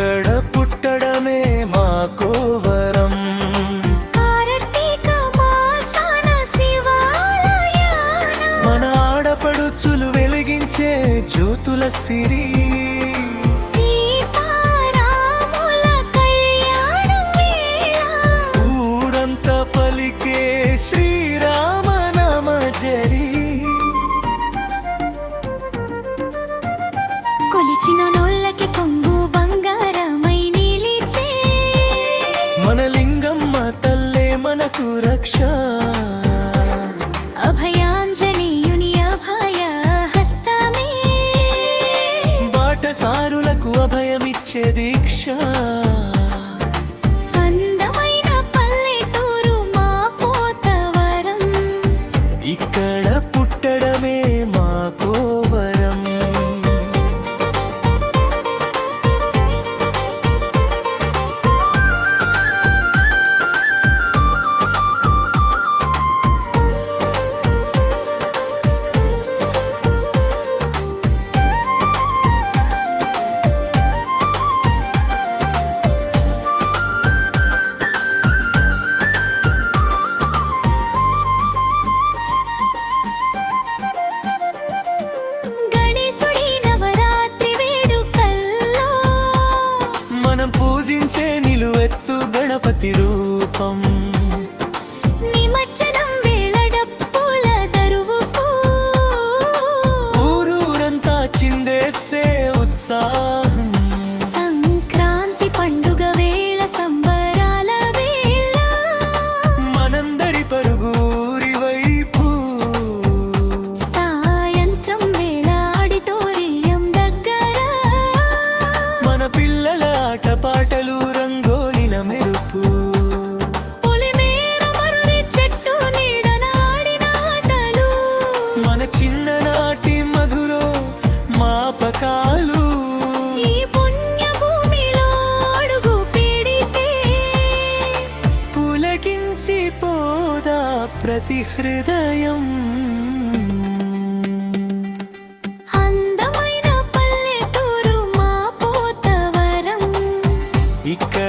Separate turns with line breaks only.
ఇక్కడ పుట్టడమే మాకో వరం. మన ఆడపడుచులు వెలిగించే జ్యోతుల సిరి, ఊరంతా పలికే శ్రీరామ నామ జరి.
కొలిచిన నోళ్ళకి కొంగు బంగారమై నిలిచే
మన లింగమ్మ తల్లే మనకు రక్ష.
అభయాంజనేయుని అభయ హస్తమే
బాటసారులకు అభయమిచ్చే దీక్ష.
అందమైన పల్లెటూరు మా పోతవరం,
ఇక్కడ పుట్టడమే మాకో వరం. మనం పూజించే నిలువెత్తు గణపతి రూపం.
నిమజ్జనం వేళ డప్పుల దరువుకు
ఊరూరంతా చిందేసే ఉత్సాహం.
సంక్రాంతి పండుగ వేళ సంబరాల వేళ
మనందరి పరుగురి వైపు.
సాయంత్రం వేళ ఆడిటోరియం దగ్గర
మన పిల్లల ఆటపాటలు రంగోలిన మెరుపు.
పొలిమేర మర్రి చెట్టు నీడన ఆడిన ఆటలు
మన చిన్ననాటి మధురో మాపకాలు.
ఈ పుణ్యభూమిలో అడుగు పెడితే
పులకించి పోదా ప్రతి హృదయం.
అందమైన పల్లెటూరు మా పోతవరం,
ఇక్కడ